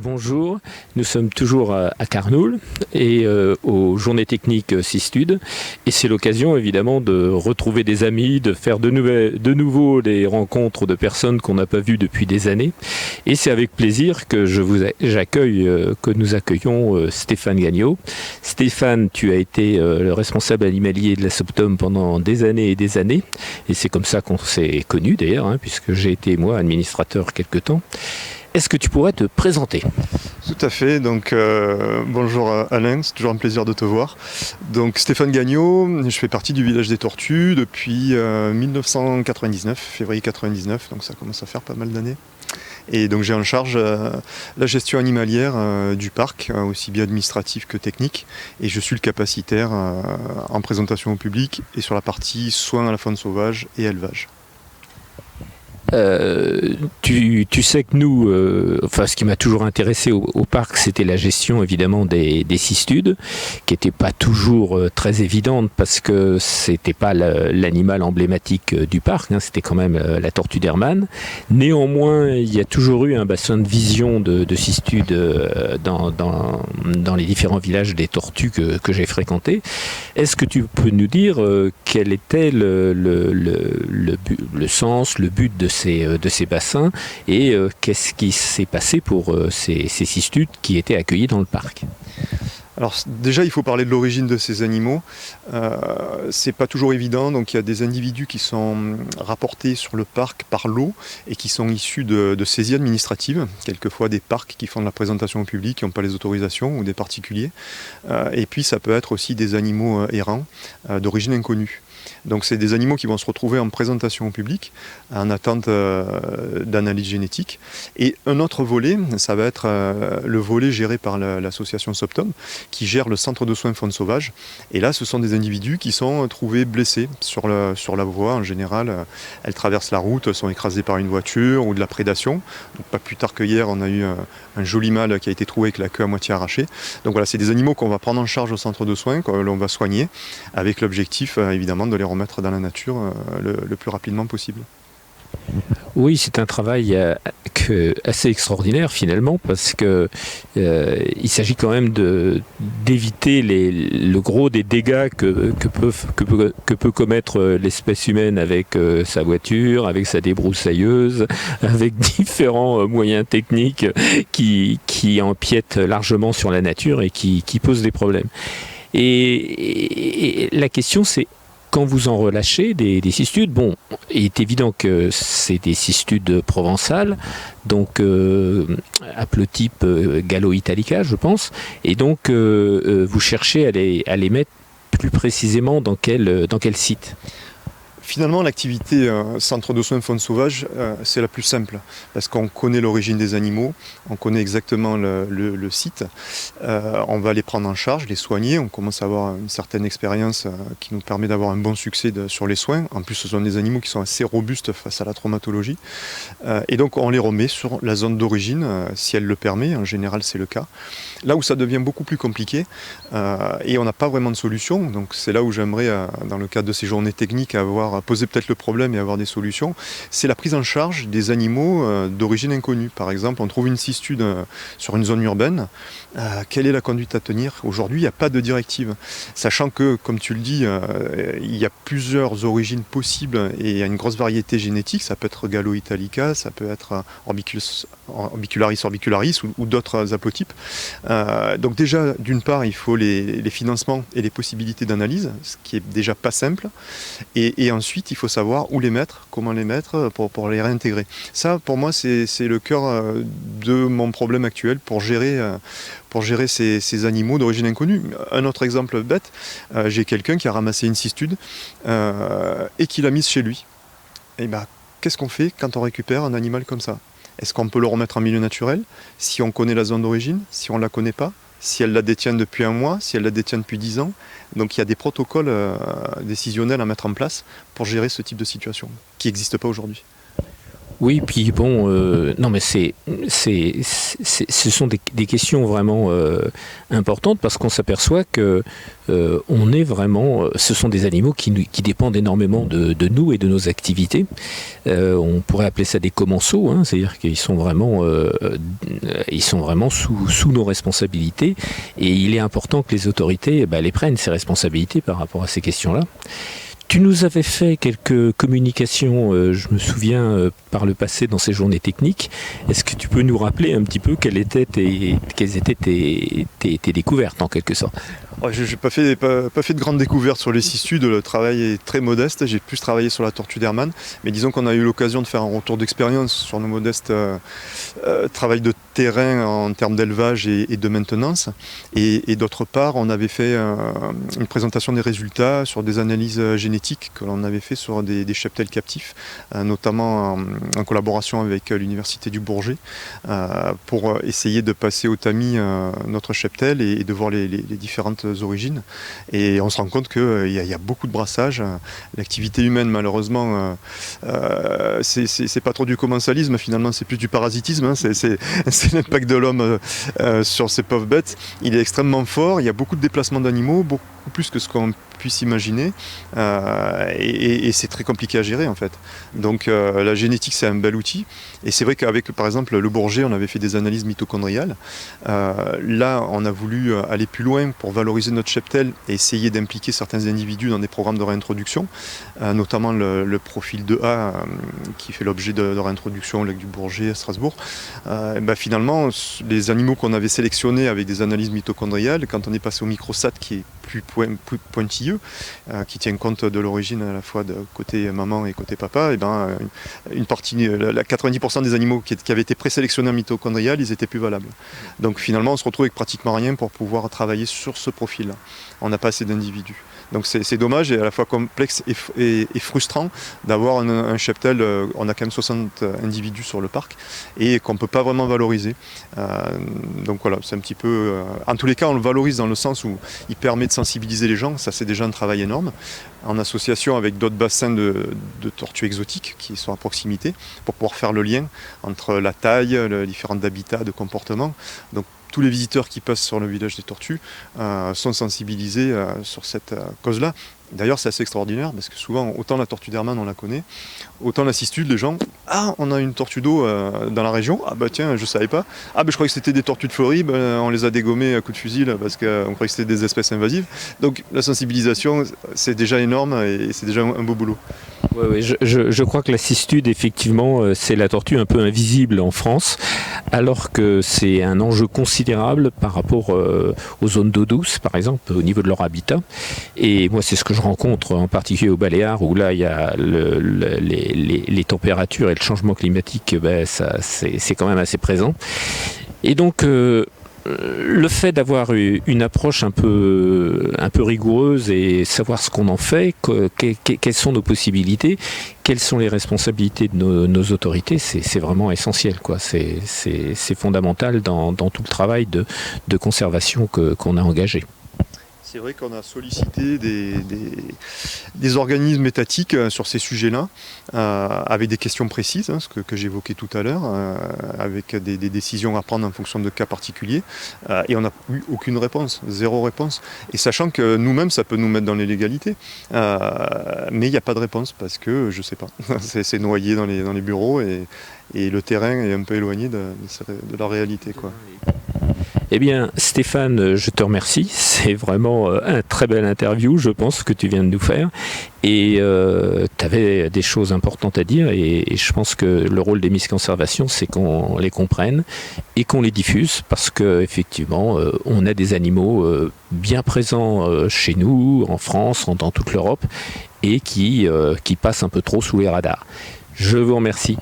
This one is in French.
Bonjour, nous sommes toujours à Carnoul et aux Journées techniques Cistud et c'est l'occasion évidemment de retrouver des amis, de faire de nouveau des rencontres de personnes qu'on n'a pas vues depuis des années et c'est avec plaisir que que nous accueillons Stéphane Gagnaud. Stéphane, tu as été le responsable animalier de la Soptom pendant des années et c'est comme ça qu'on s'est connus d'ailleurs, puisque j'ai été moi administrateur quelque temps. Est-ce que tu pourrais te présenter ? Tout à fait, donc bonjour Alain, c'est toujours un plaisir de te voir. Donc Stéphane Gagnaud, je fais partie du village des Tortues depuis 1999, février 99, donc ça commence à faire pas mal d'années. Et donc j'ai en charge la gestion animalière du parc, aussi bien administrative que technique, et je suis le capacitaire en présentation au public et sur la partie soins à la faune sauvage et élevage. Tu sais que nous, ce qui m'a toujours intéressé au parc, c'était la gestion évidemment des cistudes, qui n'était pas toujours très évidente parce que c'était pas l'animal emblématique du parc, c'était quand même la tortue d'Hermann. Néanmoins, il y a toujours eu un bassin de vision de cistudes dans les différents villages des tortues que j'ai fréquentés. Est-ce que tu peux nous dire quel était le sens, le but de ces bassins et qu'est-ce qui s'est passé pour ces cistudes qui étaient accueillis dans le parc? Alors déjà il faut parler de l'origine de ces animaux, c'est pas toujours évident, donc il y a des individus qui sont rapportés sur le parc par lot et qui sont issus de saisies administratives, quelquefois des parcs qui font de la présentation au public, qui n'ont pas les autorisations, ou des particuliers, et puis ça peut être aussi des animaux errants d'origine inconnue. Donc c'est des animaux qui vont se retrouver en présentation au public, en attente d'analyse génétique. Et un autre volet, ça va être le volet géré par l'association Soptom, qui gère le centre de soins faune sauvage. Et là, ce sont des individus qui sont trouvés blessés sur la voie. En général, elles traversent la route, sont écrasées par une voiture ou de la prédation. Donc, pas plus tard que hier, on a eu un joli mâle qui a été trouvé avec la queue à moitié arrachée. Donc voilà, c'est des animaux qu'on va prendre en charge au centre de soins, que l'on va soigner, avec l'objectif évidemment de les remettre dans la nature le plus rapidement possible. Oui, c'est un travail assez extraordinaire finalement parce que il s'agit quand même d'éviter le gros des dégâts que peut commettre l'espèce humaine avec sa voiture, avec sa débroussailleuse, avec différents moyens techniques qui empiètent largement sur la nature et qui posent des problèmes. Et la question c'est, quand vous en relâchez des cistudes, il est évident que c'est des cistudes provençales, donc haplotype Gallo italica, je pense, et donc vous cherchez à les mettre plus précisément dans quel site ? Finalement, l'activité centre de soins faune sauvage, c'est la plus simple, parce qu'on connaît l'origine des animaux, on connaît exactement le site, on va les prendre en charge, les soigner, on commence à avoir une certaine expérience qui nous permet d'avoir un bon succès sur les soins. En plus, ce sont des animaux qui sont assez robustes face à la traumatologie, et donc on les remet sur la zone d'origine, si elle le permet, en général c'est le cas. Là où ça devient beaucoup plus compliqué, et on n'a pas vraiment de solution, donc c'est là où j'aimerais, dans le cadre de ces journées techniques, poser peut-être le problème et avoir des solutions, c'est la prise en charge des animaux d'origine inconnue. Par exemple, on trouve une cistude sur une zone urbaine, quelle est la conduite à tenir ? Aujourd'hui, il n'y a pas de directive. Sachant que, comme tu le dis, il y a plusieurs origines possibles et il y a une grosse variété génétique, ça peut être Gallo italica, ça peut être Orbicularis orbicularis ou d'autres haplotypes. Donc déjà, d'une part, il faut les financements et les possibilités d'analyse, ce qui est déjà pas simple, et ensuite, il faut savoir où les mettre, comment les mettre pour les réintégrer. Ça, pour moi, c'est le cœur de mon problème actuel pour gérer ces animaux d'origine inconnue. Un autre exemple bête, j'ai quelqu'un qui a ramassé une cistude et qui l'a mise chez lui. Et qu'est-ce qu'on fait quand on récupère un animal comme ça ? Est-ce qu'on peut le remettre en milieu naturel si on connaît la zone d'origine, si on ne la connaît pas ? Si elle la détient depuis un mois, si elle la détient depuis 10 ans. Donc il y a des protocoles décisionnels à mettre en place pour gérer ce type de situation qui n'existe pas aujourd'hui. Oui, puis bon, non, mais ce sont des questions vraiment importantes parce qu'on s'aperçoit que on est vraiment, ce sont des animaux qui dépendent énormément de nous et de nos activités. On pourrait appeler ça des commensaux, hein, c'est-à-dire qu'ils sont vraiment, sous nos responsabilités et il est important que les autorités les prennent ces responsabilités par rapport à ces questions-là. Tu nous avais fait quelques communications, je me souviens, par le passé dans ces journées techniques. Est-ce que tu peux nous rappeler un petit peu quelles étaient tes découvertes en quelque sorte? Je n'ai pas fait de grandes découvertes sur les cistudes, le travail est très modeste, j'ai plus travaillé sur la tortue d'Hermann, mais disons qu'on a eu l'occasion de faire un retour d'expérience sur nos modestes travail de terrain en termes d'élevage et de maintenance, et d'autre part on avait fait une présentation des résultats sur des analyses génétiques que l'on avait fait sur des cheptels captifs, notamment en collaboration avec l'université du Bourget, pour essayer de passer au tamis notre cheptel et de voir les différentes origines, et on se rend compte qu'il y a beaucoup de brassage. L'activité humaine, malheureusement, c'est pas trop du commensalisme, finalement c'est plus du parasitisme, hein. C'est l'impact de l'homme sur ces pauvres bêtes. Il est extrêmement fort, il y a beaucoup de déplacements d'animaux, beaucoup plus que ce qu'on puisse imaginer, et c'est très compliqué à gérer en fait. Donc la génétique c'est un bel outil, et c'est vrai qu'avec par exemple le Bourget on avait fait des analyses mitochondriales. Là on a voulu aller plus loin pour valoriser notre cheptel et essayer d'impliquer certains individus dans des programmes de réintroduction, notamment le profil 2A qui fait l'objet de réintroduction au lac du Bourget à Strasbourg. Finalement les animaux qu'on avait sélectionnés avec des analyses mitochondriales, quand on est passé au microsat qui est plus pointilleux, qui tient compte de l'origine à la fois de côté maman et côté papa, une partie, la 90% des animaux qui avaient été présélectionnés en mitochondrial, ils étaient plus valables. Donc finalement on se retrouve avec pratiquement rien pour pouvoir travailler sur ce profil-là. On n'a pas assez d'individus. Donc c'est dommage et à la fois complexe et frustrant d'avoir un cheptel, on a quand même 60 individus sur le parc et qu'on ne peut pas vraiment valoriser. Donc voilà, c'est un petit peu... en tous les cas, on le valorise dans le sens où il permet de sensibiliser les gens, ça c'est déjà un travail énorme, en association avec d'autres bassins de tortues exotiques qui sont à proximité, pour pouvoir faire le lien entre la taille, les différents habitats, de comportement. Donc tous les visiteurs qui passent sur le village des tortues sont sensibilisés sur cette cause-là. D'ailleurs, c'est assez extraordinaire parce que souvent, autant la tortue d'Hermann, on la connaît, autant la cistude, les gens, on a une tortue d'eau dans la région, tiens, je savais pas, je croyais que c'était des tortues de Floride, on les a dégommées à coups de fusil parce qu'on croyait que c'était des espèces invasives. Donc la sensibilisation, c'est déjà énorme et c'est déjà un beau boulot. Oui, je crois que la cistude, effectivement, c'est la tortue un peu invisible en France, alors que c'est un enjeu considérable par rapport aux zones d'eau douce, par exemple, au niveau de leur habitat. Et moi, c'est ce que je rencontre en particulier au Baléares, où là, il y a les températures et le changement climatique, c'est quand même assez présent. Et donc... le fait d'avoir une approche un peu rigoureuse et savoir ce qu'on en fait, quelles sont nos possibilités, quelles sont les responsabilités de nos autorités, c'est vraiment essentiel, quoi. C'est fondamental dans tout le travail de conservation qu'on a engagé. C'est vrai qu'on a sollicité des organismes étatiques sur ces sujets-là, avec des questions précises, ce que j'évoquais tout à l'heure, avec des décisions à prendre en fonction de cas particuliers, et on n'a eu aucune réponse, zéro réponse. Et sachant que nous-mêmes, ça peut nous mettre dans l'illégalité, mais il n'y a pas de réponse parce que, je ne sais pas, c'est noyé dans les bureaux et le terrain est un peu éloigné de la réalité, quoi. Eh bien, Stéphane, je te remercie. C'est vraiment un très bel interview, je pense, que tu viens de nous faire. Et tu avais des choses importantes à dire. Et je pense que le rôle des Miss Conservation, c'est qu'on les comprenne et qu'on les diffuse. Parce qu'effectivement, on a des animaux bien présents chez nous, en France, dans toute l'Europe, et qui passent un peu trop sous les radars. Je vous remercie.